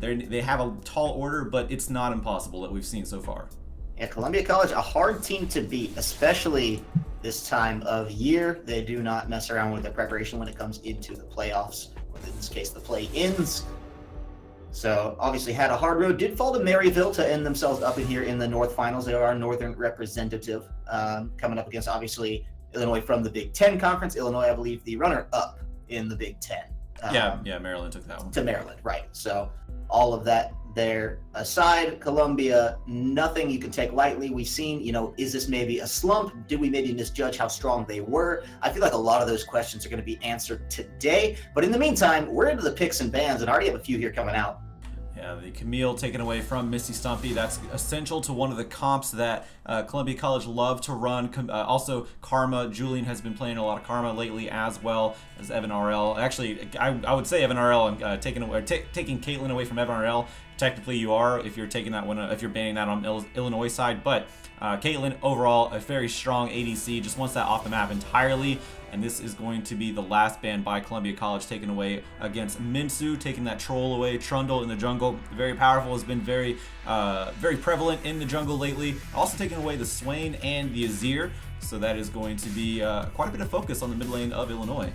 They have a tall order, but it's not impossible that we've seen so far. Yeah, Columbia College, a hard team to beat, especially this time of year. They do not mess around with their preparation when it comes into the playoffs, or in this case, the play-ins. So obviously had a hard road. Did fall to Maryville to end themselves up in here in the North Finals. They are our Northern representative, coming up against obviously Illinois from the Big Ten Conference. Illinois, I believe, the runner-up in the Big Ten. Yeah, Maryland took that one. To Maryland, right. So all of that there aside, Columbia, nothing you can take lightly. We've seen, is this maybe a slump? Did we maybe misjudge how strong they were? I feel like a lot of those questions are going to be answered today. But in the meantime, we're into the picks and bans, and I already have a few here coming out. Yeah, the Camille taken away from Misty Stumpy. That's essential to one of the comps that Columbia College love to run. Also, Karma. Julian has been playing a lot of Karma lately, as well as Evan RL. Actually, I would say Evan RL and taking Caitlyn away from Evan RL. Technically, you are if you're taking that one, if you're banning that on Illinois side. But Caitlyn overall a very strong ADC. Just wants that off the map entirely. And this is going to be the last ban by Columbia College, taken away against Minsu, taking that troll away. Trundle in the jungle, very powerful, has been very prevalent in the jungle lately. Also taking away the Swain and the Azir, so that is going to be quite a bit of focus on the mid lane of Illinois.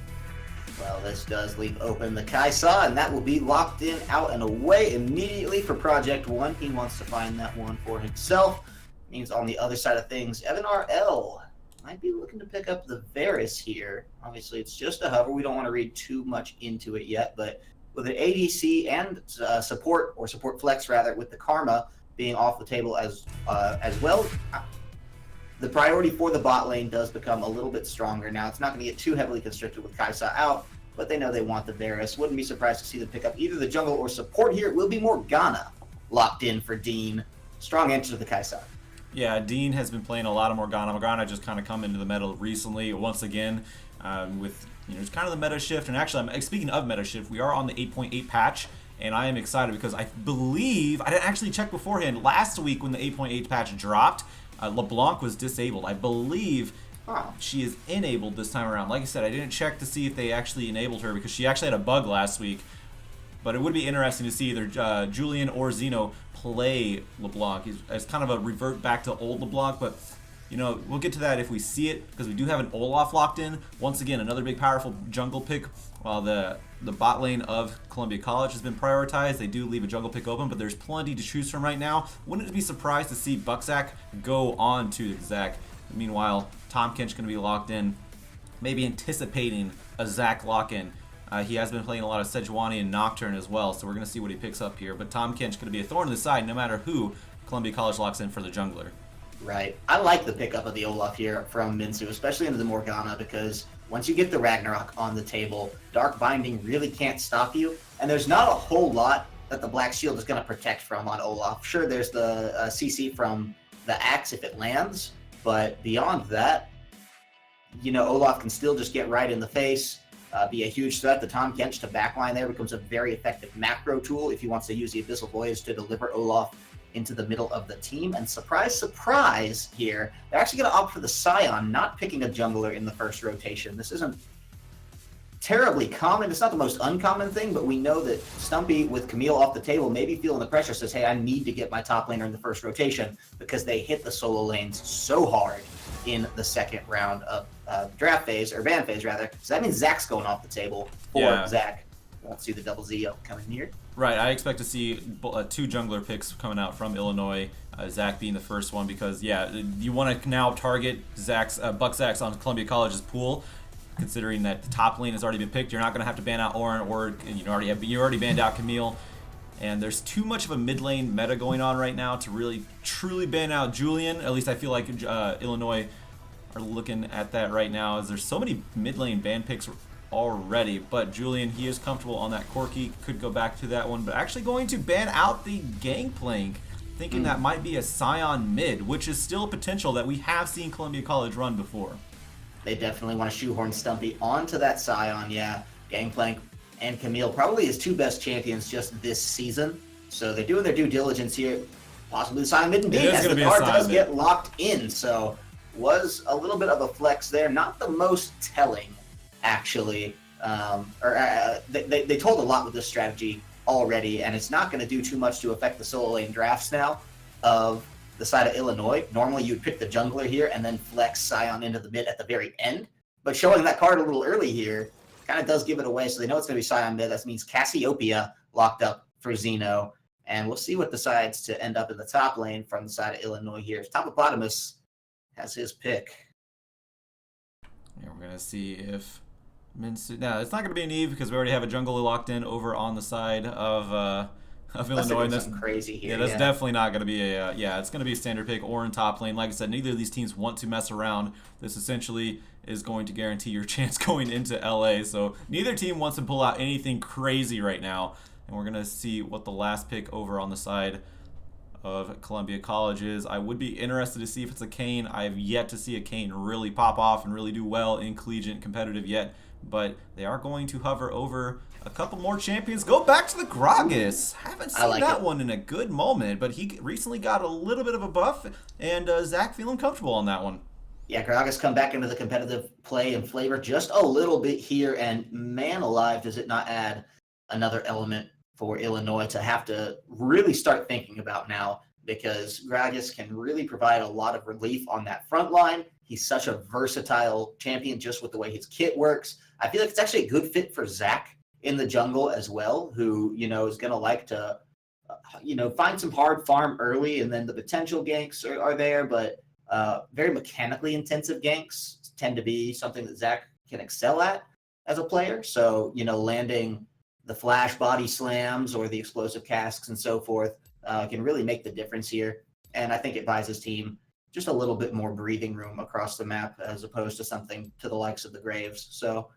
Well, this does leave open the Kaisa, and that will be locked in, out and away immediately for Project 1. He wants to find that one for himself. Means on the other side of things, Evan RL might be looking to pick up the Varus here. Obviously, it's just a hover. We don't want to read too much into it yet, but with an ADC and support flex rather, with the Karma being off the table as well, the priority for the bot lane does become a little bit stronger. Now, it's not going to get too heavily constricted with Kaisa out, but they know they want the Varus. Wouldn't be surprised to see them pick up either the jungle or support here. It will be Morgana locked in for Dean. Strong answer to the Kaisa. Yeah, Dean has been playing a lot of Morgana. Morgana just kind of come into the meta recently, once again, with it's kind of the meta shift. And actually, speaking of meta shift, we are on the 8.8 patch, and I am excited because I believe, I didn't actually check beforehand, last week when the 8.8 patch dropped, LeBlanc was disabled. I believe she is enabled this time around. Like I said, I didn't check to see if they actually enabled her because she actually had a bug last week. But it would be interesting to see either Julian or Zeno play LeBlanc. It's kind of a revert back to old LeBlanc, but we'll get to that if we see it, because we do have an Olaf locked in. Once again, another big powerful jungle pick, while the bot lane of Columbia College has been prioritized. They do leave a jungle pick open, but there's plenty to choose from right now. Wouldn't be surprised to see Bucksack go on to Zac. Meanwhile, Tom Kench going to be locked in, maybe anticipating a Zac lock-in. He has been playing a lot of Sejuani and Nocturne as well, so we're going to see what he picks up here. But Tom Kench going to be a thorn in the side no matter who Columbia College locks in for the jungler. Right. I like the pickup of the Olaf here from Minsu, especially into the Morgana, because once you get the Ragnarok on the table, Dark Binding really can't stop you. And there's not a whole lot that the Black Shield is going to protect from on Olaf. Sure, there's the CC from the Axe if it lands, but beyond that, Olaf can still just get right in the face. Be a huge threat. The Tom Kench to backline there becomes a very effective macro tool if he wants to use the Abyssal Voyage to deliver Olaf into the middle of the team. And surprise, surprise here, they're actually going to opt for the Scion, not picking a jungler in the first rotation. This isn't terribly common. It's not the most uncommon thing, but we know that Stumpy, with Camille off the table, maybe feeling the pressure, says, hey, I need to get my top laner in the first rotation, because they hit the solo lanes so hard in the second round of draft phase, or ban phase rather. So that means Zac's going off the table for Zac. Won't see the double Z coming here. Right, I expect to see two jungler picks coming out from Illinois, Zac being the first one, because you want to now target Bucksack's on Columbia College's pool, considering that the top lane has already been picked. You're not going to have to ban out Orin, or you already banned out Camille. And there's too much of a mid lane meta going on right now to really truly ban out Julian. At least I feel like Illinois are looking at that right now, as there's so many mid lane ban picks already. But Julian, he is comfortable on that Corki, could go back to that one, but actually going to ban out the Gangplank, thinking that might be a Scion mid, which is still a potential that we have seen Columbia College run before. They definitely want to shoehorn Stumpy onto that Scion, Gangplank and Camille, probably his two best champions just this season. So they're doing their due diligence here. Possibly the Scion mid and B, as the card does get locked in. So was a little bit of a flex there. Not the most telling, actually. They told a lot with this strategy already, and it's not going to do too much to affect the solo lane drafts now of the side of Illinois. Normally, you'd pick the jungler here and then flex Scion into the mid at the very end. But showing that card a little early here kind of does give it away. So they know it's going to be Scion mid. That means Cassiopeia locked up for Xeno. And we'll see what decides to end up in the top lane from the side of Illinois here. Topopotamus has his pick. Yeah, we're going to see if Minsu... Now, it's not going to be an Eve because we already have a jungler locked in over on the side of Illinois. That's crazy here. Yeah, that's definitely not going to be a... it's going to be a standard pick or in top lane. Like I said, neither of these teams want to mess around. This essentially is going to guarantee your chance going into LA. So neither team wants to pull out anything crazy right now. And we're going to see what the last pick over on the side of Columbia College is. I would be interested to see if it's a Kane. I have yet to see a Kane really pop off and really do well in collegiate competitive yet. But they are going to hover over a couple more champions. Go back to the Gragas. Haven't seen that one in a good moment, but he recently got a little bit of a buff, and Zach feeling comfortable on that one. Yeah, Gragas come back into the competitive play and flavor just a little bit here, and man alive, does it not add another element for Illinois to have to really start thinking about now, because Gragas can really provide a lot of relief on that front line. He's such a versatile champion just with the way his kit works. I feel like it's actually a good fit for Zach in the jungle as well, who, is going to like to, find some hard farm early, and then the potential ganks are there, but very mechanically intensive ganks tend to be something that Zach can excel at as a player. So, landing the flash body slams or the explosive casks and so forth can really make the difference here. And I think it buys his team just a little bit more breathing room across the map as opposed to something to the likes of the Graves. So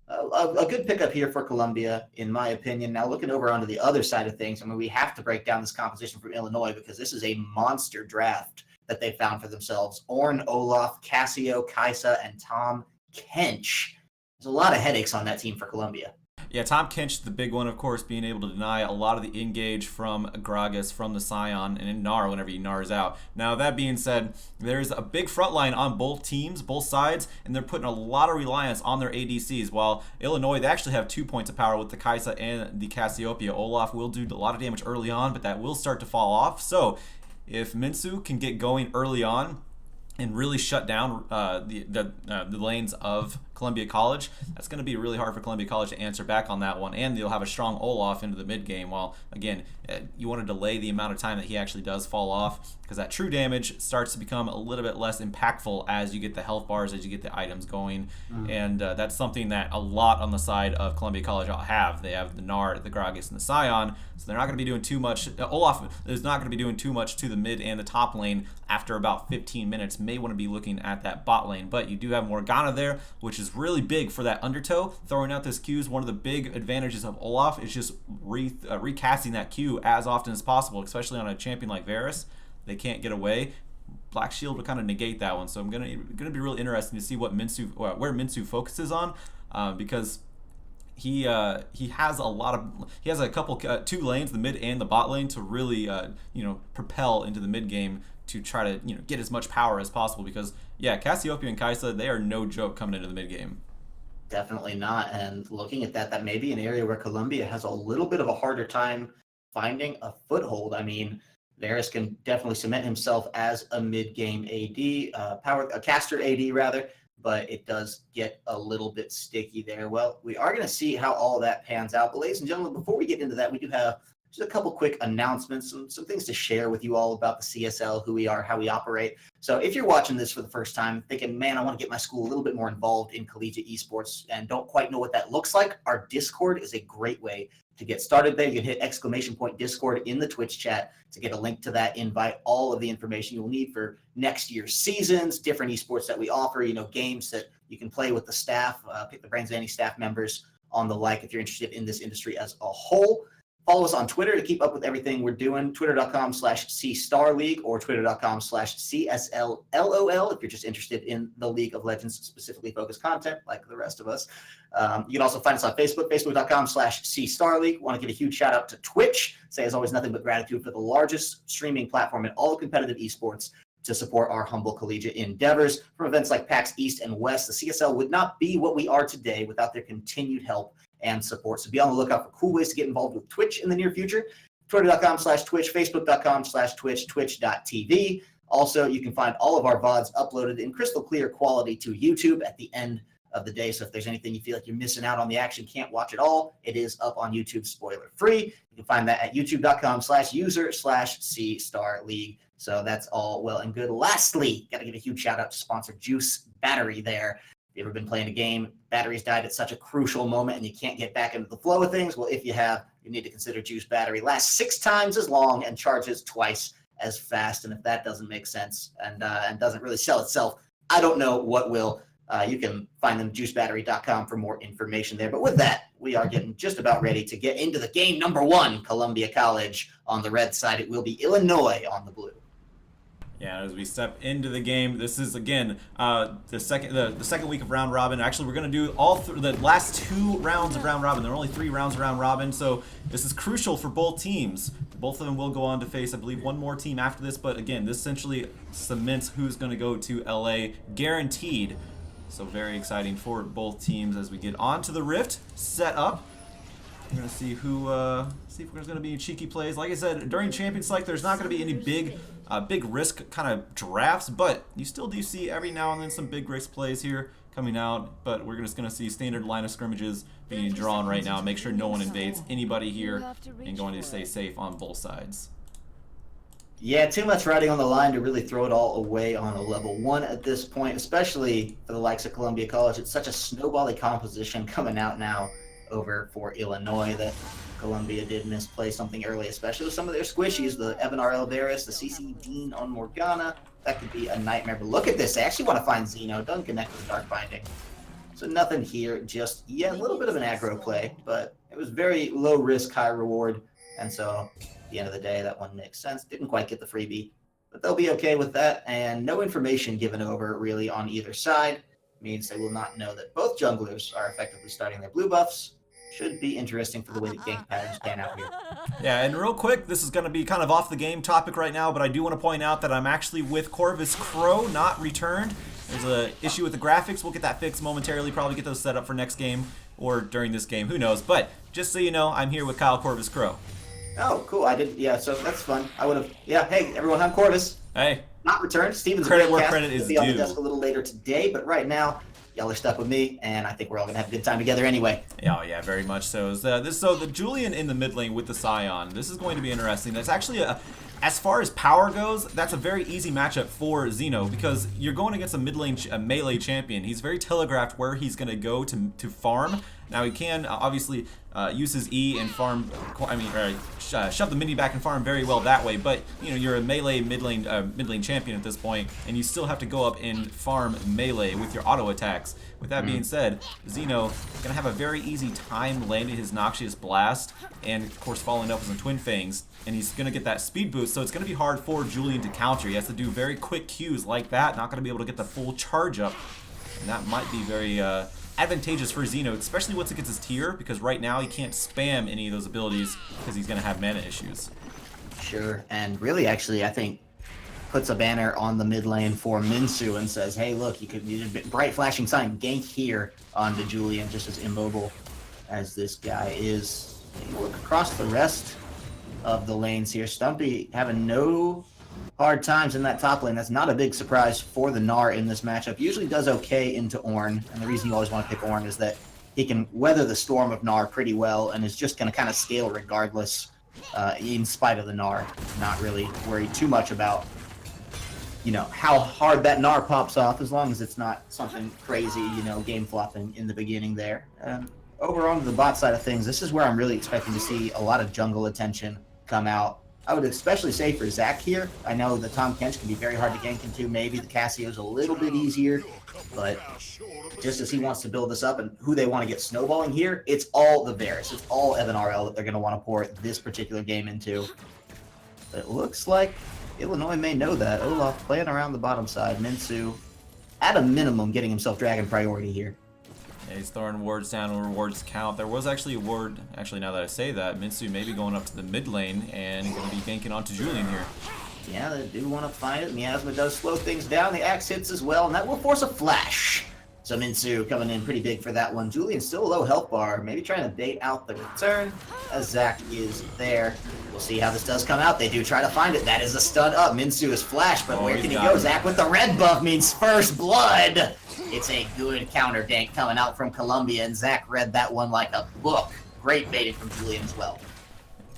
a good pickup here for Columbia, in my opinion. Now looking over onto the other side of things, we have to break down this composition from Illinois because this is a monster draft that they found for themselves. Ornn, Olaf, Cassio, Kaisa, and Tom Kench. There's a lot of headaches on that team for Columbia. Yeah, Tom Kench, the big one, of course, being able to deny a lot of the engage from Gragas, from the Scion, and in Gnar whenever he Gnars out. Now, that being said, there's a big front line on both teams, both sides, and they're putting a lot of reliance on their ADCs. While Illinois, they actually have 2 points of power with the Kaisa and the Cassiopeia. Olaf will do a lot of damage early on, but that will start to fall off. So, if Minsu can get going early on and really shut down the lanes of Columbia College, that's going to be really hard for Columbia College to answer back on that one, and they'll have a strong Olaf into the mid game. While again, you want to delay the amount of time that he actually does fall off, because that true damage starts to become a little bit less impactful as you get the health bars, as you get the items going, and that's something that a lot on the side of Columbia College have. They have the Gnar, the Gragas, and the Scion, so they're not going to be doing too much. Olaf is not going to be doing too much to the mid and the top lane after about 15 minutes. May want to be looking at that bot lane, but you do have Morgana there, which is really big for that undertow. Throwing out this Q is one of the big advantages of Olaf. It's just recasting that Q as often as possible, especially on a champion like Varus. They can't get away. Black Shield would kind of negate that one, so I'm gonna be really interesting to see what where Minsu focuses on, because he has a couple 2 lanes, the mid and the bot lane, to really propel into the mid game to try to get as much power as possible, because Cassiopeia and Kaisa, they are no joke coming into the mid game. Definitely not. And looking at that may be an area where Columbia has a little bit of a harder time finding a foothold. Varus can definitely cement himself as a mid-game AD, a caster AD rather, but it does get a little bit sticky there. Well, we are going to see how all that pans out. But ladies and gentlemen, before we get into that, we do have just a couple quick announcements, some things to share with you all about the CSL, who we are, how we operate. So if you're watching this for the first time, thinking, man, I want to get my school a little bit more involved in collegiate esports and don't quite know what that looks like, our Discord is a great way to get started there. You can hit ! Discord in the Twitch chat to get a link to that invite, all of the information you'll need for next year's seasons, different esports that we offer, games that you can play with the staff, pick the brains of any staff members on the like if you're interested in this industry as a whole. Follow us on Twitter to keep up with everything we're doing, twitter.com/CStarLeague or twitter.com/CSLLOL if you're just interested in the League of Legends specifically focused content like the rest of us. You can also find us on Facebook, facebook.com/CStarLeague. Want to give a huge shout out to Twitch. Say as always, nothing but gratitude for the largest streaming platform in all competitive esports to support our humble collegiate endeavors. From events like PAX East and West, the CSL would not be what we are today without their continued help and support. So be on the lookout for cool ways to get involved with Twitch in the near future. Twitter.com/Twitch, Facebook.com/Twitch, Twitch.tv. Also, you can find all of our VODs uploaded in crystal clear quality to YouTube at the end of the day. So if there's anything you feel like you're missing out on the action, can't watch it all, it is up on YouTube spoiler free. You can find that at youtube.com/user/C-Star-League. So that's all well and good. Lastly, got to give a huge shout out to sponsor Juice Battery there. If you've ever been playing a game, batteries died at such a crucial moment and you can't get back into the flow of things, well, if you have, you need to consider Juice Battery. Lasts 6 times as long and charges twice as fast. And if that doesn't make sense and doesn't really sell itself, I don't know what will. You can find them juicebattery.com for more information there. But with that, we are getting just about ready to get into the game number 1, Columbia College on the red side. It will be Illinois on the blue. Yeah, as we step into the game, this is again the second week of round robin. Actually, we're gonna do the last 2 rounds of round robin. There are only 3 rounds of round robin, so this is crucial for both teams. Both of them will go on to face, I believe, one more team after this. But again, this essentially cements who's gonna go to LA, guaranteed. So very exciting for both teams as we get onto the Rift set up. We're gonna see who see if there's gonna be cheeky plays. Like I said, during Champion Select, there's not gonna be any big risk kind of drafts, but you still do see every now and then some big risk plays here coming out. But we're just gonna see standard line of scrimmages being drawn right now. Make sure no one invades anybody here, and going to stay safe on both sides. Yeah, too much riding on the line to really throw it all away on a level 1 at this point, especially for the likes of Columbia College. It's such a snowbally composition coming out now over for Illinois that Columbia did misplay something early, especially with some of their squishies, the Evan R.L. Varus, the CC Dean on Morgana. That could be a nightmare. But look at this. They actually want to find Zeno. Doesn't connect with Dark Binding. So nothing here. Just, yeah, a little bit of an aggro play, but it was very low risk, high reward. And so at the end of the day, that one makes sense. Didn't quite get the freebie, but they'll be okay with that. And no information given over really on either side means they will not know that both junglers are effectively starting their blue buffs. Should be interesting for the way the gank patterns pan out here. Yeah, and real quick, this is going to be kind of off the game topic right now, but I do want to point out that I'm actually with Corvus Crow, not returned. There's an issue with the graphics. We'll get that fixed momentarily, probably get those set up for next game or during this game, who knows. But just so you know, I'm here with Kyle Corvus Crow. Oh, cool. I did, yeah, so that's fun. I would have, yeah, hey, everyone, I'm Corvus. Hey. Not returned. Steven's credit a where cast. credit is He'll be on the due. desk a little later today, but right now, y'all are stuck with me, and I think we're all gonna have a good time together anyway. Oh yeah, very much so. So the Julian in the mid lane with the Scion. This is going to be interesting. That's actually as far as power goes, that's a very easy matchup for Zeno because you're going against a mid lane melee champion. He's very telegraphed where he's going to go to farm. Now he can obviously use his E and farm. Shove the mini back and farm very well that way. But you know you're a melee mid lane champion at this point, and you still have to go up and farm melee with your auto attacks. With that being said, Zeno gonna have a very easy time landing his Noxious Blast, and of course following up with some Twin Fangs, and he's gonna get that speed boost. So it's gonna be hard for Julian to counter. He has to do very quick Qs like that. Not gonna be able to get the full charge up, and that might be very advantageous for Zeno, especially once it gets his tier, because right now he can't spam any of those abilities because he's gonna have mana issues. Sure, and really, actually, I think puts a banner on the mid lane for Minsu and says, hey, look, you did bright flashing sign, gank here onto Julian, just as immobile as this guy is. You look across the rest of the lanes here. Stumpy having no hard times in that top lane. That's not a big surprise for the Gnar in this matchup. Usually does okay into Ornn, and the reason you always want to pick Ornn is that he can weather the storm of Gnar pretty well and is just going to kind of scale regardless, in spite of the Gnar. Not really worried too much about, you know, how hard that Gnar pops off, as long as it's not something crazy, you know, game flopping in the beginning there. Over onto the bot side of things, this is where I'm really expecting to see a lot of jungle attention come out. I would especially say for Zach here, I know the Tom Kench can be very hard to gank into. Maybe the Cassio's a little bit easier, but just as he wants to build this up and who they want to get snowballing here, it's all the Varus. It's all Evan RL that they're going to want to pour this particular game into. But it looks like Illinois may know that. Olaf playing around the bottom side. Minsu, at a minimum, getting himself dragon priority here. Yeah, he's throwing wards down and rewards count. There was actually a ward, actually now that I say that, Minsu may be going up to the mid lane and going to be ganking onto Julian here. Yeah, they do want to find it. Miasma does slow things down. The axe hits as well, and that will force a flash So Minsu coming in pretty big for that one. Julian still a low health bar, maybe trying to bait out the return as Zach is there. We'll see how this does come out. They do try to find it. That is a stun up. Minsu is flashed, but where can he go? Zach with the red buff means first blood. It's a good counter gank coming out from Colombia, and Zach read that one like a book. Great baiting from Julian as well.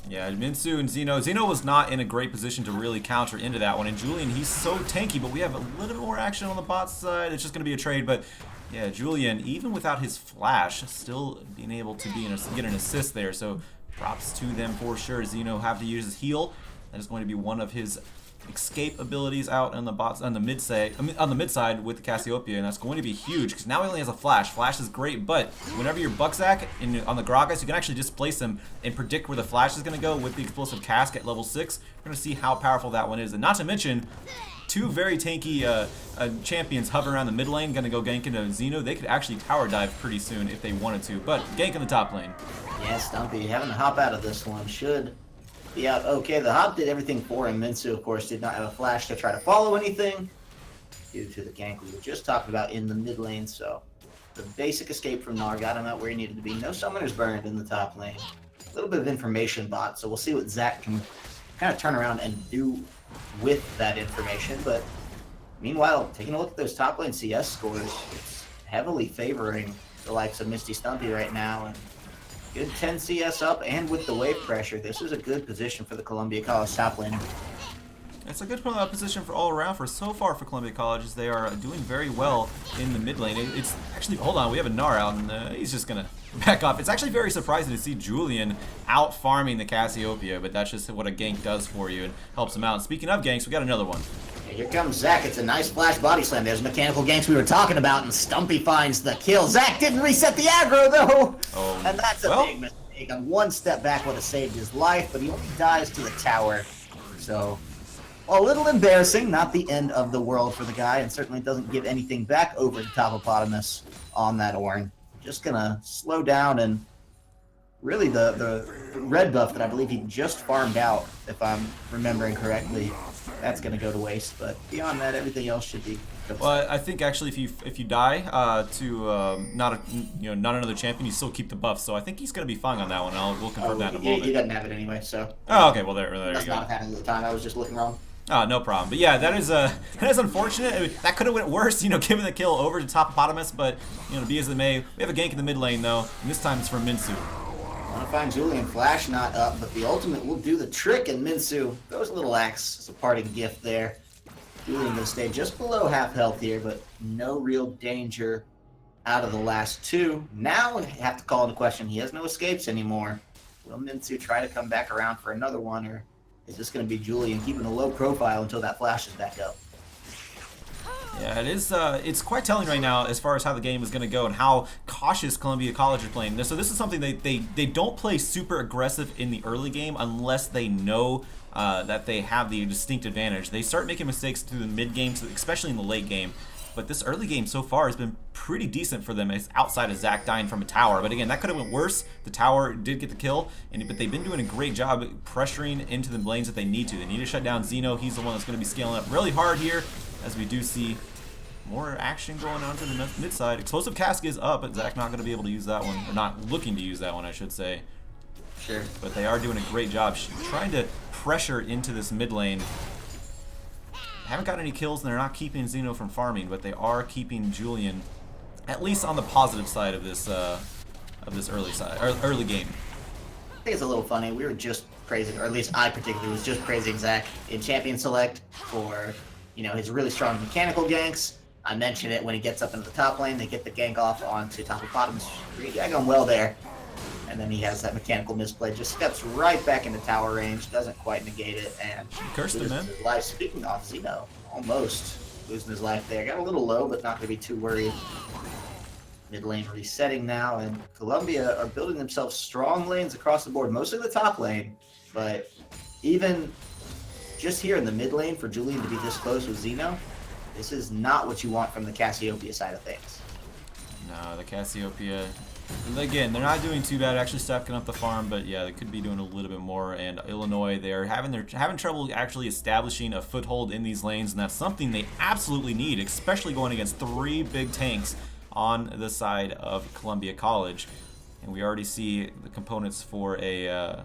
Yeah, Minsu and Zeno. Zeno was not in a great position to really counter into that one. And Julian, he's so tanky, but we have a little bit more action on the bot side. It's just going to be a trade, but yeah, Julian, even without his flash, still being able to get an assist there. So props to them for sure. Zeno have to use his heal. That is going to be one of his escape abilities out on the mid side with the Cassiopeia, and that's going to be huge because now he only has a flash. Flash is great, but whenever you're Bucksack on the Gragas, you can actually displace him and predict where the flash is going to go with the explosive cask at level 6. We're going to see how powerful that one is, and not to mention two very tanky champions hovering around the mid lane, going to go gank into Zeno. They could actually tower dive pretty soon if they wanted to, but gank in the top lane. Yeah, Stumpy having to hop out of this one should be out okay. The hop did everything for him. Minsu, of course, did not have a flash to try to follow anything due to the gank we were just talking about in the mid lane. So the basic escape from Gnar got him out where he needed to be. No summoners burned in the top lane. A little bit of information bot, so we'll see what Zach can kind of turn around and do with that information. But meanwhile, taking a look at those top lane CS scores, it's heavily favoring the likes of Misty Stumpy right now. And good 10 CS up, and with the wave pressure, this is a good position for the Columbia College top lane. It's a good position for all around for so far for Columbia College, as they are doing very well in the mid lane. It's actually, hold on, we have a Gnar out, and he's just going to back off. It's actually very surprising to see Julian out farming the Cassiopeia, but that's just what a gank does for you and helps him out. Speaking of ganks, we got another one. Here comes Zach. It's a nice flash body slam. There's mechanical ganks we were talking about, and Stumpy finds the kill. Zach didn't reset the aggro, though. Oh, and that's a big mistake. On one step back would have saved his life, but he only dies to the tower. So, a little embarrassing. Not the end of the world for the guy, and certainly doesn't give anything back over to Topopotamus on that Ornn. Just going to slow down, and really the red buff that I believe he just farmed out, if I'm remembering correctly, that's going to go to waste. But beyond that, everything else should be good. Well, I think actually if you die to not another champion, you still keep the buff. So I think he's going to be fine on that one. We'll confirm that in a moment. He doesn't have it anyway, so. Oh, okay. Well, there you go. That's not happening at the time. I was just looking wrong. Oh, no problem. But yeah, that is unfortunate. I mean, that could have went worse, given the kill over to Topopotamus. But be as it may, we have a gank in the mid lane though, and this time it's from Minsu. Want to find Julian. Flash not up, but the ultimate will do the trick, and Minsu throws a little axe as a parting gift there. Julian going to stay just below half health here, but no real danger out of the last two. Now we have to call into question. He has no escapes anymore. Will Minsu try to come back around for another one, or is this going to be Julian keeping a low profile until that flash is back up? Yeah, it is. It's quite telling right now as far as how the game is going to go and how cautious Columbia College is playing. So this is something they don't play super aggressive in the early game unless they know that they have the distinct advantage. They start making mistakes through the mid game, especially in the late game. But this early game so far has been pretty decent for them. It's outside of Zach dying from a tower. But again, that could have went worse. The tower did get the kill, but they've been doing a great job pressuring into the lanes that they need to. They need to shut down Zeno. He's the one that's going to be scaling up really hard here, as we do see more action going on to the mid side. Explosive Cask is up, but Zach not going to be able to use that one, or not looking to use that one, I should say. Sure. But they are doing a great job trying to pressure into this mid lane. Haven't got any kills, and they're not keeping Zeno from farming, but they are keeping Julian at least on the positive side of this early game. I think it's a little funny. We were just praising, or at least I particularly was just praising Zach in Champion Select for his really strong mechanical ganks. I mentioned it when he gets up into the top lane. They get the gank off onto Topopotamus. Really going well there. And then he has that mechanical misplay. Just steps right back into tower range. Doesn't quite negate it. And cursed him, man. His life. Speaking of Zeno, almost losing his life there. Got a little low, but not going to be too worried. Mid lane resetting now. And Columbia are building themselves strong lanes across the board. Mostly the top lane. But even just here in the mid lane for Julian to be this close with Zeno, this is not what you want from the Cassiopeia side of things. No, the Cassiopeia, again, they're not doing too bad actually stacking up the farm, but yeah, they could be doing a little bit more. And Illinois, they're having trouble actually establishing a foothold in these lanes, and that's something they absolutely need, especially going against three big tanks on the side of Columbia College. And we already see the components for a...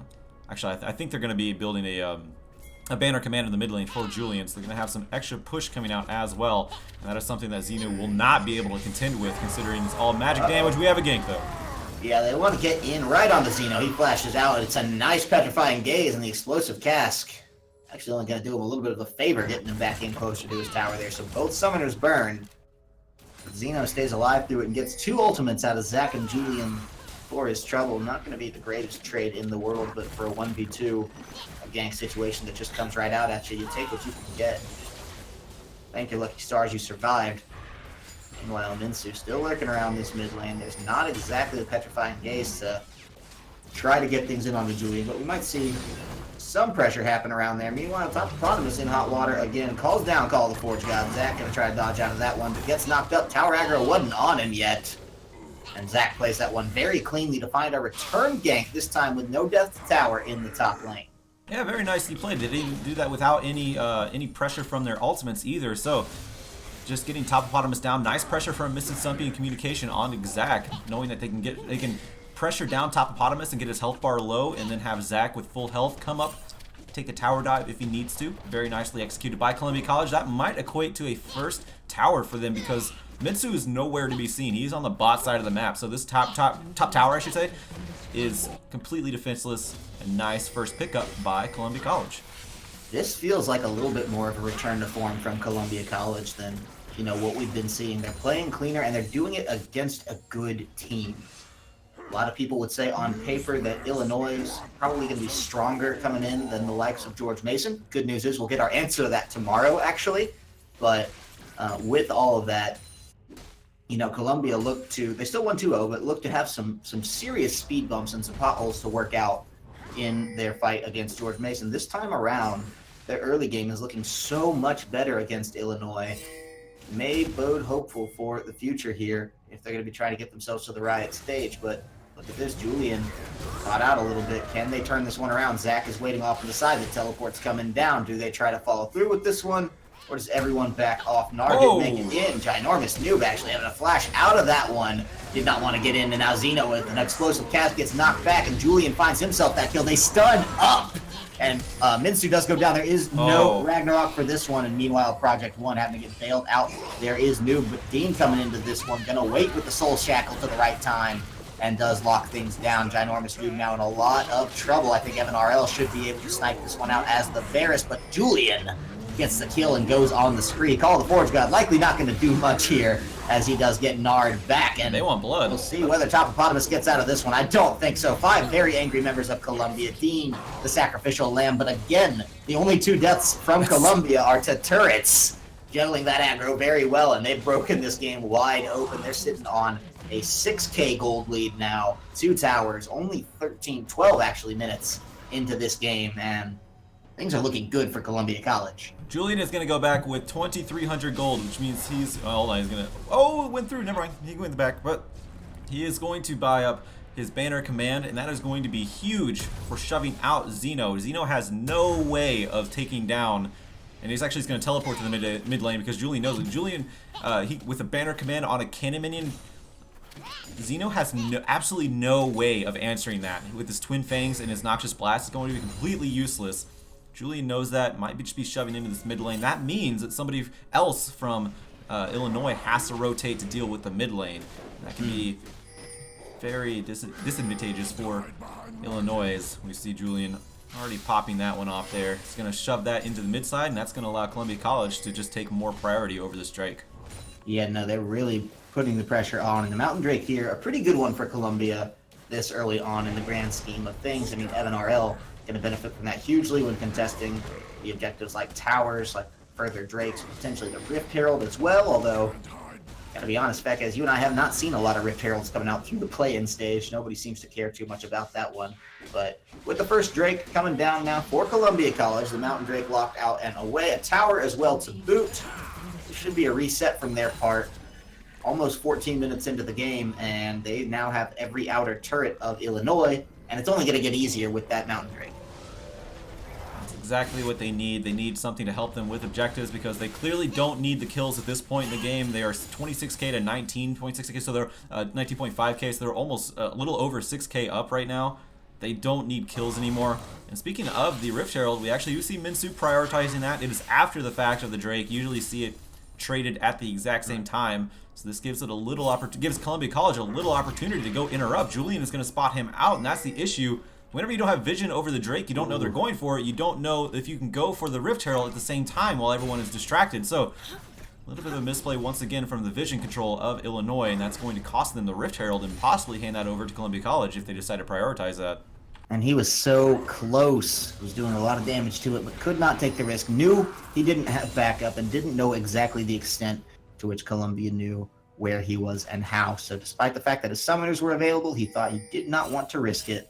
actually, I think they're going to be building a banner command in the mid lane for Julian, so they're going to have some extra push coming out as well. And that is something that Xeno will not be able to contend with, considering it's all magic damage. We have a gank, though. Yeah, they want to get in right on the Xeno. He flashes out. It's a nice petrifying gaze and the explosive cask. Actually only going to do him a little bit of a favor getting him back in closer to his tower there. So both summoners burn. Xeno stays alive through it and gets 2 ultimates out of Zac and Julian for his trouble. Not going to be the greatest trade in the world, but for a 1v2, a gank situation that just comes right out at you, you take what you can get. Thank your lucky stars you survived. Meanwhile, Minsu still lurking around this mid lane. There's not exactly the petrifying gaze to try to get things in on the Julian, but we might see some pressure happen around there. Meanwhile, Toptopotamus in hot water again. Calls down Call of the Forge God. Zac gonna try to dodge out of that one, but gets knocked up. Tower aggro wasn't on him yet. And Zac plays that one very cleanly to find a return gank, this time with no death to tower in the top lane. Yeah, very nicely played. They didn't do that without any pressure from their ultimates either, so just getting Toptopotamus down. Nice pressure from Mississippi and communication on Zac, knowing that they can pressure down Toptopotamus and get his health bar low, and then have Zac with full health come up, take a tower dive if he needs to. Very nicely executed by Columbia College. That might equate to a first tower for them, because Mitsu is nowhere to be seen. He's on the bot side of the map, so this top tower, I should say, is completely defenseless. A nice first pickup by Columbia College. This feels like a little bit more of a return to form from Columbia College than, you know, what we've been seeing. They're playing cleaner, and they're doing it against a good team. A lot of people would say on paper that Illinois is probably going to be stronger coming in than the likes of George Mason. Good news is we'll get our answer to that tomorrow, actually. But with all of that, you know, Columbia they still won 2-0, but look to have some serious speed bumps and some potholes to work out in their fight against George Mason. This time around, their early game is looking so much better against Illinois. May bode hopeful for the future here if they're going to be trying to get themselves to the Riot stage. But look at this, Julian caught out a little bit. Can they turn this one around? Zac is waiting off to the side. The teleport's coming down. Do they try to follow through with this one? Or does everyone back off? Nar didn't make it in. Ginormous Noob actually having a flash out of that one. Did not want to get in, and now Xeno with an explosive cast gets knocked back, and Julian finds himself that kill. They stun up! And Minsu does go down. There is no Ragnarok for this one, and meanwhile, Project 1 having to get bailed out. There is Noob, but Dean coming into this one. Gonna wait with the Soul Shackle to the right time, and does lock things down. Ginormous Noob now in a lot of trouble. I think Evan RL should be able to snipe this one out as the Varus, but Julian gets the kill and goes on the spree. Call the Forge God likely not going to do much here, as he does get Nard back. And they want blood. We'll see whether Toptopotamus gets out of this one. I don't think so. 5 very angry members of Columbia. Dean, the sacrificial lamb. But again, the only 2 deaths from Columbia are to turrets. Juggling that aggro very well, and they've broken this game wide open. They're sitting on a 6K gold lead now. 2 towers, only 12 actually minutes into this game, and things are looking good for Columbia College. Julian is going to go back with 2,300 gold, which means he's... Oh, hold on, he's going to... Oh, it went through. Never mind. He went back. But he is going to buy up his banner command, and that is going to be huge for shoving out Xeno. Xeno has no way of taking down... And he's actually going to teleport to the mid lane because Julian knows it. Julian, with a banner command on a cannon minion... Xeno has absolutely no way of answering that. With his Twin Fangs and his Noxious Blast, it's going to be completely useless. Julian knows that, might just be shoving into this mid lane. That means that somebody else from Illinois has to rotate to deal with the mid lane. That can be very disadvantageous for Illinois. We see Julian already popping that one off there. He's going to shove that into the mid side, and that's going to allow Columbia College to just take more priority over this Drake. Yeah, no, they're really putting the pressure on. And the Mountain Drake here, a pretty good one for Columbia this early on in the grand scheme of things. I mean, Evan RL going to benefit from that hugely when contesting the objectives like towers, like further Drakes, potentially the Rift Herald as well, although, gotta be honest, Feck, as you and I have not seen a lot of Rift Heralds coming out through the play-in stage. Nobody seems to care too much about that one. But with the first Drake coming down now for Columbia College, the Mountain Drake locked out and away. A tower as well to boot. It should be a reset from their part. Almost 14 minutes into the game, and they now have every outer turret of Illinois, and it's only going to get easier with that Mountain Drake. exactly what they need. They need something to help them with objectives because they clearly don't need the kills at this point in the game. They are 26k to 19.6k, so they're 19.5k, so they're almost a little over 6k up right now. They don't need kills anymore. And speaking of the Rift Herald, we actually do see Minsu prioritizing that. It is after the fact of the Drake. Usually see it traded at the exact same time. So this gives it a little gives Columbia College a little opportunity to go interrupt. Julian is going to spot him out, and that's the issue. Whenever you don't have vision over the Drake, you don't know they're going for it. You don't know if you can go for the Rift Herald at the same time while everyone is distracted. So a little bit of a misplay once again from the vision control of Illinois, and that's going to cost them the Rift Herald and possibly hand that over to Columbia College if they decide to prioritize that. And he was so close, was doing a lot of damage to it, but could not take the risk. Knew he didn't have backup and didn't know exactly the extent to which Columbia knew where he was and how. So despite the fact that his summoners were available, he thought he did not want to risk it.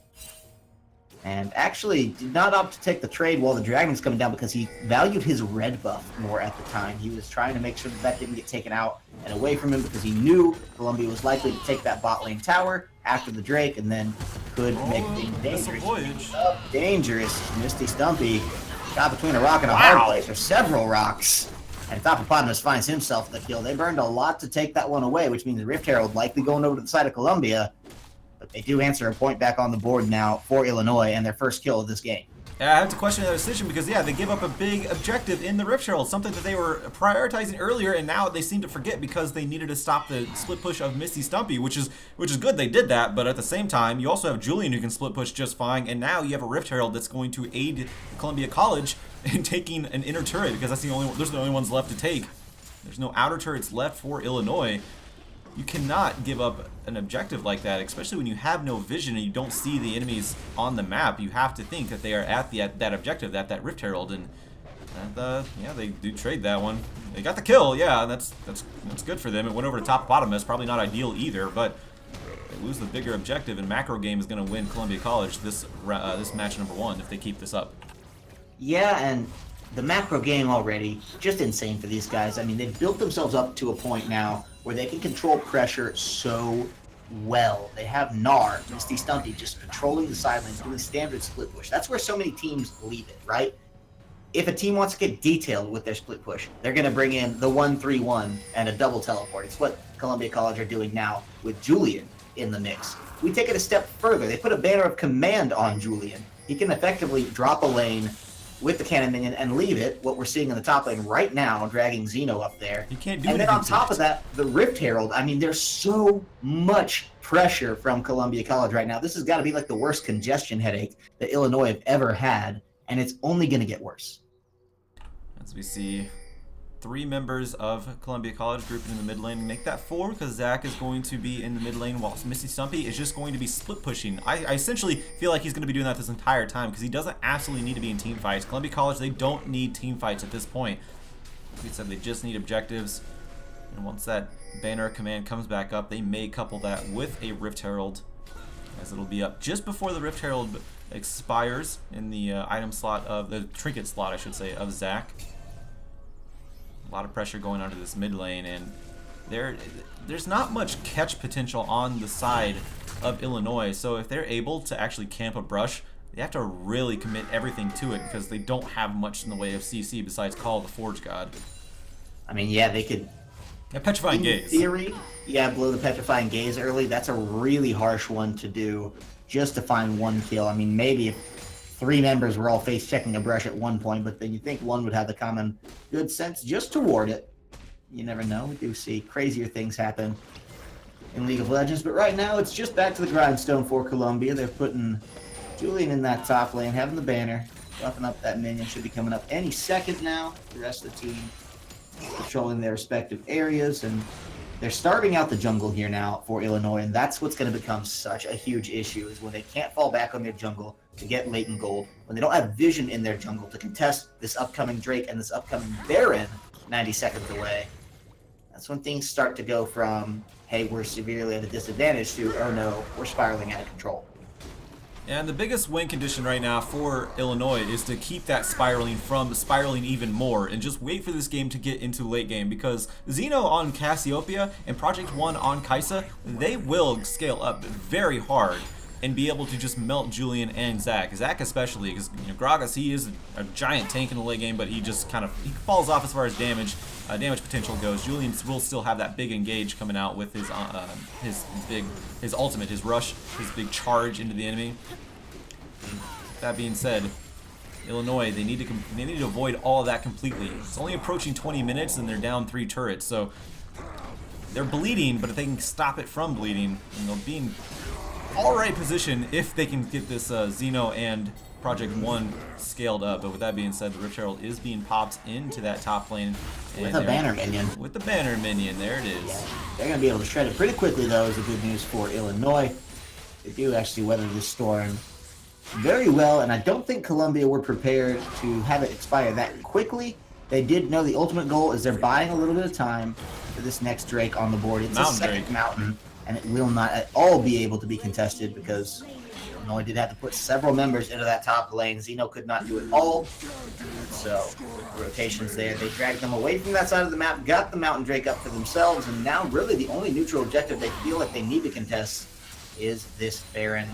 And actually did not opt to take the trade while the Dragon's coming down because he valued his red buff more at the time. He was trying to make sure that didn't get taken out and away from him because he knew Columbia was likely to take that bot lane tower after the Drake and then could make things dangerous. Dangerous. Misty Stumpy got between a rock and a hard place, or several rocks. And Hippopotamus finds himself the kill. They burned a lot to take that one away, which means the Rift Herald likely going over to the side of Columbia. But they do answer a point back on the board now for Illinois and their first kill of this game. Yeah, I have to question that decision because, yeah, they give up a big objective in the Rift Herald, something that they were prioritizing earlier, and now they seem to forget because they needed to stop the split push of Misty Stumpy, which is good they did that, but at the same time, you also have Julian who can split push just fine, and now you have a Rift Herald that's going to aid Columbia College in taking an inner turret because those are the only ones left to take. There's no outer turrets left for Illinois. You cannot give up an objective like that, especially when you have no vision and you don't see the enemies on the map. You have to think that they are at that objective, at that Rift Herald, and yeah, they do trade that one. They got the kill, yeah, that's good for them. It went over to top bottom. That's probably not ideal either, but they lose the bigger objective, and Macro Game is going to win Columbia College this match number 1 if they keep this up. Yeah, and the Macro Game already just insane for these guys. I mean, they've built themselves up to a point now where they can control pressure so well. They have Gnar, Misty Stumpy, just controlling the side lanes, doing standard split push. That's where so many teams leave it, right? If a team wants to get detailed with their split push, they're going to bring in the 1-3-1 and a double teleport. It's what Columbia College are doing now with Julian in the mix. We take it a step further. They put a banner of command on Julian. He can effectively drop a lane with the cannon minion and leave it, what we're seeing in the top lane right now, dragging Xeno up there. You can't do and then on top of that, the Rift Herald. I mean, there's so much pressure from Columbia College right now. This has got to be like the worst congestion headache that Illinois have ever had, and it's only going to get worse. As we see 3 members of Columbia College grouped in the mid lane. Make that 4 because Zach is going to be in the mid lane while Misty Stumpy is just going to be split pushing. I essentially feel like he's going to be doing that this entire time because he doesn't absolutely need to be in team fights. Columbia College, they don't need team fights at this point. Like we said, they just need objectives. And once that banner command comes back up, they may couple that with a Rift Herald, as it'll be up just before the Rift Herald expires in the item slot of the trinket slot, I should say, of Zach. A lot of pressure going onto this mid lane, and there's not much catch potential on the side of Illinois, so if they're able to actually camp a brush, they have to really commit everything to it because they don't have much in the way of CC besides Call of the Forge God. I mean, yeah, they could... Yeah, Petrifying Gaze. In theory, yeah, blow the Petrifying Gaze early. That's a really harsh one to do just to find 1 kill. I mean, maybe if 3 members were all face checking a brush at one point, but then you think one would have the common good sense just to ward it. You never know. We do see crazier things happen in League of Legends, but right now it's just back to the grindstone for Columbia. They're putting Julian in that top lane, having the banner, buffing up that minion. Should be coming up any second now. The rest of the team controlling their respective areas, and they're starving out the jungle here now for Illinois, and that's what's going to become such a huge issue is when they can't fall back on their jungle to get latent gold, when they don't have vision in their jungle to contest this upcoming Drake and this upcoming Baron 90 seconds away. That's when things start to go from, hey, we're severely at a disadvantage to, oh no, we're spiraling out of control. And the biggest win condition right now for Illinois is to keep that spiraling from spiraling even more and just wait for this game to get into late game, because Xeno on Cassiopeia and Project 1 on Kaisa, they will scale up very hard. and be able to just melt Julian and Zach. Zach especially, because Gragas, he is a giant tank in the late game, but he just kind of falls off as far as damage potential goes. Julian will still have that big engage coming out with his ultimate, his rush, his big charge into the enemy. That being said, Illinois, they need to avoid all of that completely. It's only approaching 20 minutes and they're down 3 turrets, so they're bleeding, but if they can stop it from bleeding, and they'll be in all right position if they can get this Xeno and Project 1 scaled up. But with that being said, the Rift Herald is being popped into that top lane. With a banner minion. With the banner minion, there it is. Yeah, they're going to be able to shred it pretty quickly, though, is the good news for Illinois. They do actually weather this storm very well, and I don't think Columbia were prepared to have it expire that quickly. They did know the ultimate goal is they're buying a little bit of time for this next Drake on the board. It's Mountain a second Drake. mountain, and it will not at all be able to be contested because Illinois did have to put several members into that top lane. Xeno could not do it all, so with rotations there, they dragged them away from that side of the map, got the Mountain Drake up for themselves, and now really the only neutral objective they feel like they need to contest is this Baron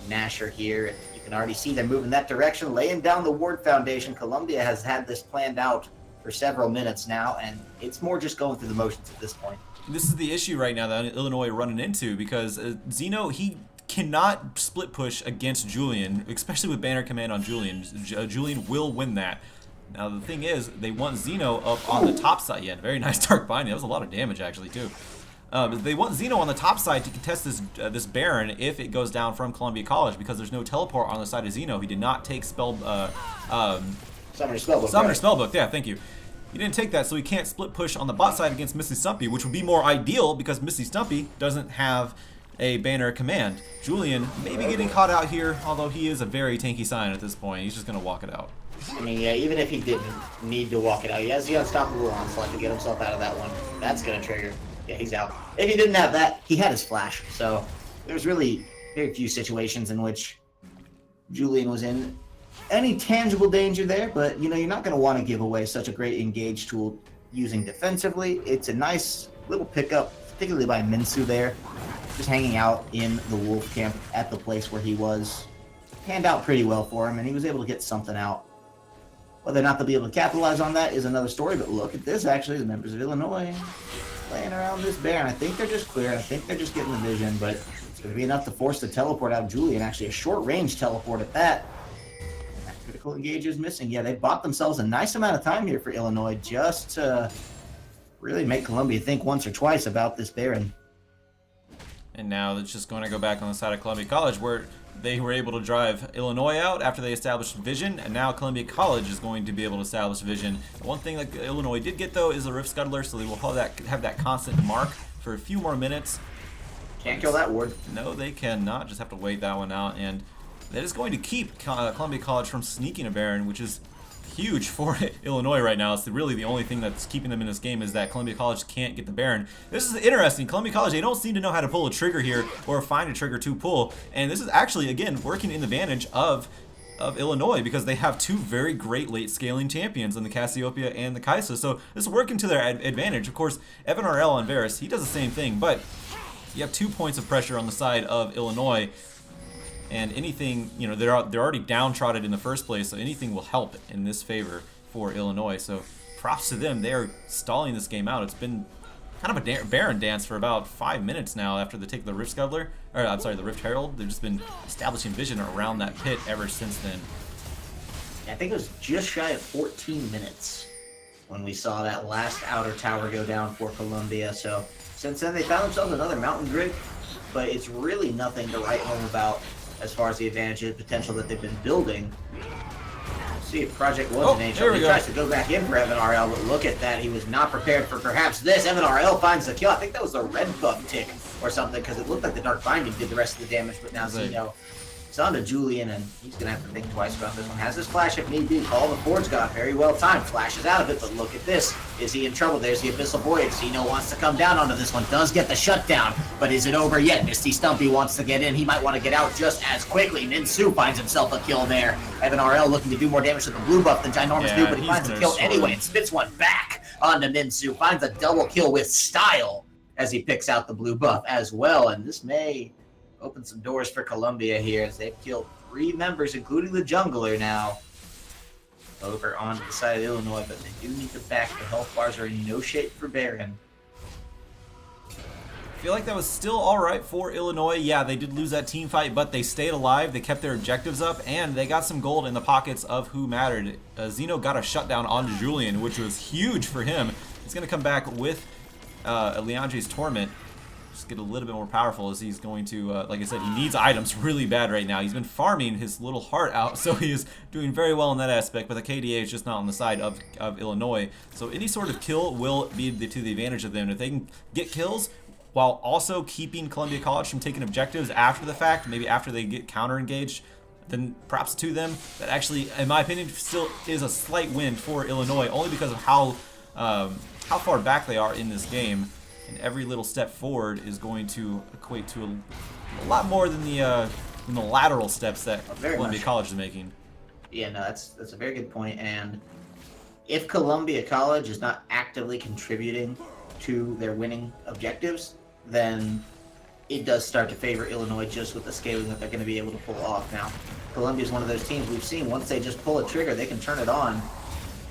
Nashor here. You can already see they're moving that direction, laying down the ward foundation. Columbia has had this planned out for several minutes now, and it's more just going through the motions at this point. This is the issue right now that Illinois are running into, because Xeno, he cannot split push against Julian, especially with banner command on Julian. Julian will win that. Now the thing is, they want Xeno up on the top side. Yeah, very nice dark binding. That was a lot of damage actually too. They want Xeno on the top side to contest this Baron if it goes down from Columbia College, because there's no teleport on the side of Xeno. He did not take Summoner Spellbook. Summoner right? Spellbook, yeah, thank you. He didn't take that, so he can't split push on the bot side against Misty Stumpy, which would be more ideal because Misty Stumpy doesn't have a banner command. Julian maybe getting caught out here, although he is a very tanky sign at this point. He's just going to walk it out. I mean, yeah, even if he didn't need to walk it out, he has the Unstoppable onslaught to get himself out of that one. That's going to trigger. Yeah, he's out. If he didn't have that, he had his flash. So there's really very few situations in which Julian was in any tangible danger there, but you're not going to want to give away such a great engage tool using defensively. It's a nice little pickup, particularly by Minsu there, just hanging out in the wolf camp at the place where he was. Panned out pretty well for him, and he was able to get something out. Whether or not they'll be able to capitalize on that is another story, but look at this, actually, the members of Illinois playing around this Baron. I think they're just clear. I think they're just getting the vision, but it's going to be enough to force the teleport out of Julian, actually a short-range teleport at that. Critical engage is missing. Yeah, they bought themselves a nice amount of time here for Illinois just to really make Columbia think once or twice about this Baron. And now it's just going to go back on the side of Columbia College, where they were able to drive Illinois out after they established vision, and now Columbia College is going to be able to establish vision. The one thing that Illinois did get, though, is a Rift Scuttler, so they will have that constant mark for a few more minutes. Can't kill that ward. No, they cannot. Just have to wait that one out, and that is going to keep Columbia College from sneaking a Baron, which is huge for Illinois right now. It's really the only thing that's keeping them in this game, is that Columbia College can't get the Baron. This is interesting. Columbia College, they don't seem to know how to pull a trigger here or find a trigger to pull, and this is actually, again, working in the advantage of Illinois, because they have two very great late scaling champions in the Cassiopeia and the Kaisa, so this is working to their advantage. Of course, Evan RL on Varus, he does the same thing, but you have 2 points of pressure on the side of Illinois. And anything, they're already downtrodden in the first place, so anything will help in this favor for Illinois. So props to them. They are stalling this game out. It's been kind of a Baron dance for about 5 minutes now after they take the Rift Scuttler, or I'm sorry, the Rift Herald. They've just been establishing vision around that pit ever since then. I think it was just shy of 14 minutes when we saw that last outer tower go down for Columbia. So since then, they found themselves another Mountain Drake, but it's really nothing to write home about as far as the advantage and potential that they've been building. See if Project was an HL. He tries to go back in for Evan RL, but look at that. He was not prepared for perhaps this. Evan RL finds the kill. I think that was the red buff tick or something, because it looked like the Dark Binding did the rest of the damage, but now Xeno, it's on to Julian, and he's going to have to think twice about this one. Has this flash if need be. Call the Ford's got very well timed. Flashes out of it, but look at this. Is he in trouble? There's the Abyssal Void. Xeno wants to come down onto this one. Does get the shutdown, but is it over yet? Misty Stumpy wants to get in. He might want to get out just as quickly. Minsu finds himself a kill there. Evan RL looking to do more damage to the blue buff than Ginormous do, but he finds a kill anyway and spits one back onto Minsu. Finds a double kill with style as he picks out the blue buff as well, and this may open some doors for Columbia here as they've killed 3 members, including the jungler now, over on the side of Illinois, but they do need to back. The health bars are in no shape for Baron. I feel like that was still alright for Illinois. Yeah, they did lose that team fight, but they stayed alive, they kept their objectives up, and they got some gold in the pockets of who mattered. Zeno got a shutdown on Julian, which was huge for him. He's going to come back with Leandre's Torment. Just get a little bit more powerful as he's going to, like I said, he needs items really bad right now. He's been farming his little heart out, so he is doing very well in that aspect, but the KDA is just not on the side of Illinois. So any sort of kill will be to the advantage of them. If they can get kills while also keeping Columbia College from taking objectives after the fact, maybe after they get counter-engaged, then props to them. That actually, in my opinion, still is a slight win for Illinois, only because of how far back they are in this game. And every little step forward is going to equate to a lot more than the lateral steps that Columbia College is making. Yeah, no, that's a very good point. And if Columbia College is not actively contributing to their winning objectives, then it does start to favor Illinois just with the scaling that they're going to be able to pull off. Now, Columbia is one of those teams we've seen, once they just pull a trigger, they can turn it on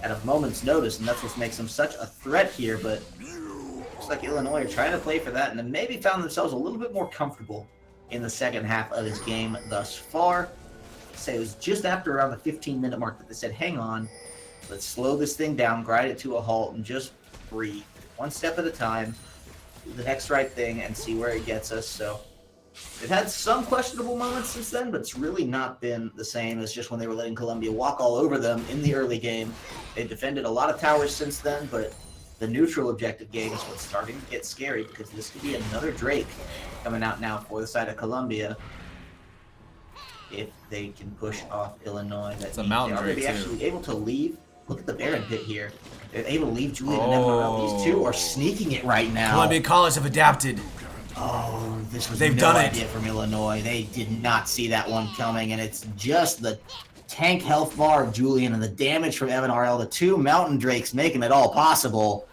at a moment's notice, and that's what makes them such a threat here. But looks like Illinois are trying to play for that, and then maybe found themselves a little bit more comfortable in the second half of this game thus far. Say it was just after around the 15-minute mark that they said, hang on, let's slow this thing down, grind it to a halt, and just breathe. One step at a time, do the next right thing, and see where it gets us. So they've had some questionable moments since then, but it's really not been the same as just when they were letting Columbia walk all over them in the early game. They defended a lot of towers since then, but the neutral objective game is what's starting to get scary, because this could be another Drake coming out now for the side of Columbia if they can push off Illinois. It's a mountain Drake, too. They're actually able to leave. Look at the Baron pit here. They're able to leave Julian and Evan around. These two are sneaking it right now. Columbia College have adapted. Oh, this was They've no done idea from Illinois. They did not see that one coming, and it's just the tank health bar of Julian and the damage from Evan RL, the 2 Mountain Drakes making it all possible.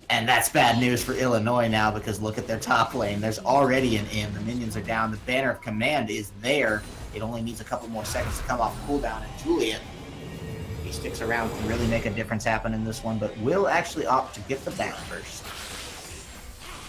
And that's bad news for Illinois now, because look at their top lane. There's already an in. The minions are down. The banner of command is there. It only needs a couple more seconds to come off cooldown, and Julian, he sticks around, can really make a difference happen in this one, but will actually opt to get the back first.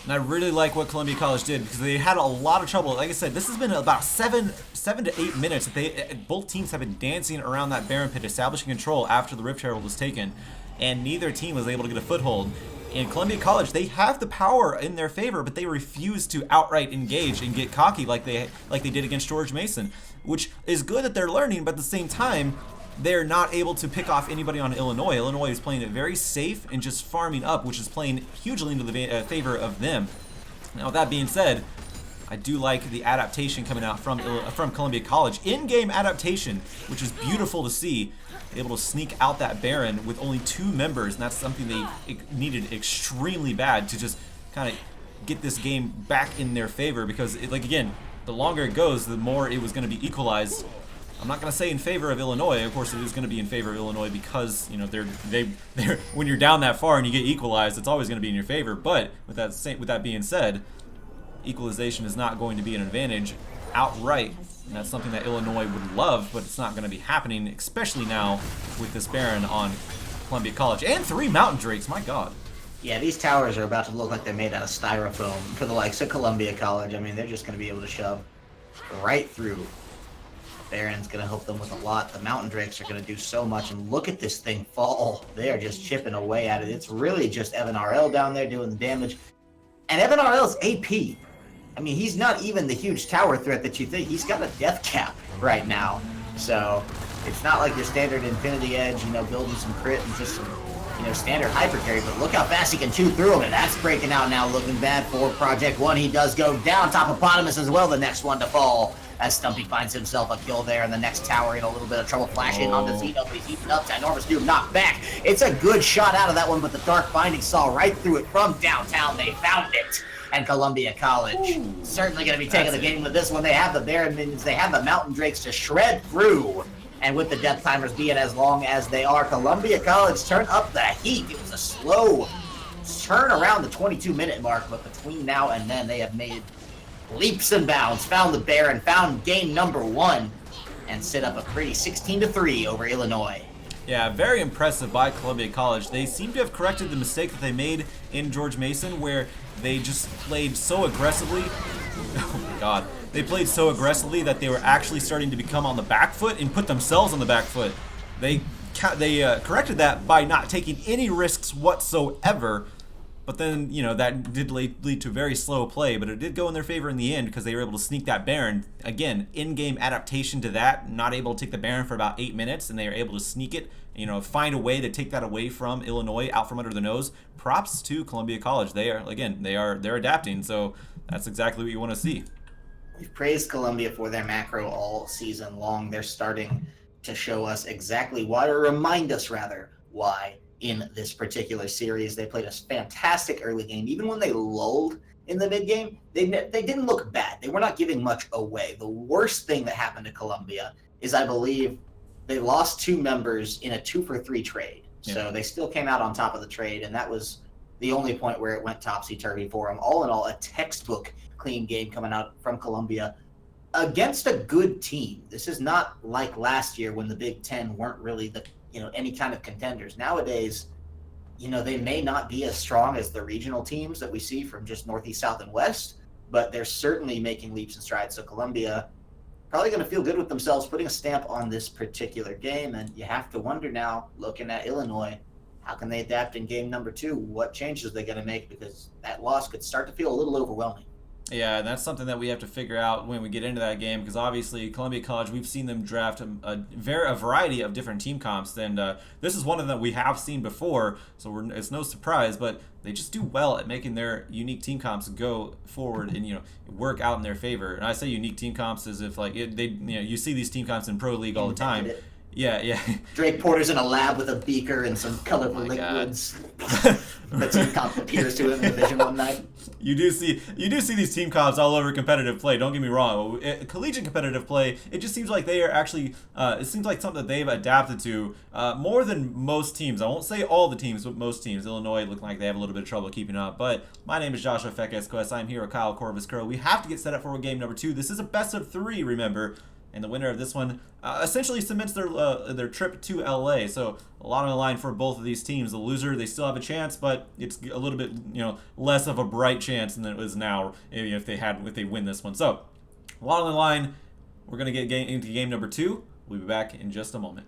And I really like what Columbia College did, because they had a lot of trouble. Like I said, this has been about 7 to 8 minutes that both teams have been dancing around that Baron pit, establishing control after the Rift Herald was taken, and neither team was able to get a foothold. In Columbia College, they have the power in their favor, but they refuse to outright engage and get cocky like they did against George Mason, which is good that they're learning, but at the same time, they're not able to pick off anybody on Illinois. Illinois is playing it very safe and just farming up, which is playing hugely into the favor of them. Now, with that being said, I do like the adaptation coming out from Columbia College. In-game adaptation, which is beautiful to see. Able to sneak out that Baron with only 2 members, and that's something they needed extremely bad to just kind of get this game back in their favor, because, again, the longer it goes, the more it was going to be equalized. I'm not going to say in favor of Illinois. Of course, it is going to be in favor of Illinois because, you know, they're when you're down that far and you get equalized, it's always going to be in your favor. But with that being said, equalization is not going to be an advantage outright, and that's something that Illinois would love, but it's not going to be happening, especially now with this Baron on Columbia College and 3 Mountain Drakes. My God. Yeah, these towers are about to look like they're made out of styrofoam for the likes of Columbia College. I mean, they're just going to be able to shove right through. Baron's going to help them with a lot. The Mountain Drakes are going to do so much, and look at this thing fall. They are just chipping away at it. It's really just Evan RL down there doing the damage. And Evan RL's AP. I mean, he's not even the huge tower threat that you think. He's got a death cap right now. So it's not like your standard Infinity Edge, you know, building some crit and just some, you know, standard hyper carry. But look how fast he can chew through him, and that's breaking out now, looking bad for Project One. He does go down. Topopotamus as well, the next one to fall, as Stumpy finds himself a kill there, and the next tower in a little bit of trouble, flashing onto Zeno, but he's heating up. Ginormous Doom knocked back. It's a good shot out of that one, but the Dark Binding saw right through it from downtown. They found it. And Columbia College certainly going to be taking the game with this one. They have the Baron minions. They have the Mountain Drakes to shred through. And with the death timers being as long as they are, Columbia College turn up the heat. It was a slow turn around the 22-minute mark, but between now and then, they have made leaps and bounds, found the Baron, found game number 1, and set up a pretty 16-3 over Illinois. Yeah, very impressive by Columbia College. They seem to have corrected the mistake that they made in George Mason, where they just played so aggressively. Oh my god. They played so aggressively that they were actually starting to become on the back foot and put themselves on the back foot. They corrected that by not taking any risks whatsoever. But then, that did lead to very slow play, but it did go in their favor in the end because they were able to sneak that Baron. Again, in-game adaptation to that, not able to take the Baron for about 8 minutes, and they were able to sneak it, find a way to take that away from Illinois, out from under the nose. Props to Columbia College. They're adapting, so that's exactly what you want to see. We've praised Columbia for their macro all season long. They're starting to show us exactly why, or remind us rather, why in this particular series. They played a fantastic early game. Even when they lulled in the mid game, they didn't look bad. They were not giving much away. The worst thing that happened to Columbia is, I believe, they lost 2 members in a 2-for-3 trade. Yeah. So they still came out on top of the trade, and that was the only point where it went topsy-turvy for them. All in all, a textbook clean game coming out from Columbia against a good team. This is not like last year when the Big Ten weren't really any kind of contenders. Nowadays, they may not be as strong as the regional teams that we see from just Northeast, South, and West, but they're certainly making leaps and strides. So Columbia probably going to feel good with themselves, putting a stamp on this particular game. And you have to wonder now, looking at Illinois, how can they adapt in game number 2? What changes are they going to make? Because that loss could start to feel a little overwhelming. Yeah, and that's something that we have to figure out when we get into that game, because obviously Columbia College, we've seen them draft a variety of different team comps, and this is one of them that we have seen before, so it's no surprise, but they just do well at making their unique team comps go forward and work out in their favor. And I say unique team comps as if you see these team comps in Pro League all the time. Yeah. Drake Porter's in a lab with a beaker and some colorful liquids. The team comp appears to him in Division 1 night. You do see these team comps all over competitive play. Don't get me wrong. Collegiate competitive play, it just seems like they are actually. It seems like something that they've adapted to more than most teams. I won't say all the teams, but most teams. Illinois look like they have a little bit of trouble keeping up. But my name is Joshua Fekes. I'm here with Kyle Corvus Curl. We have to get set up for game number 2. This is a best of 3. Remember. And the winner of this one essentially cements their trip to LA. So a lot on the line for both of these teams. The loser, they still have a chance, but it's a little bit less of a bright chance than it is now if they win this one. So a lot on the line. We're gonna get into game number 2. We'll be back in just a moment.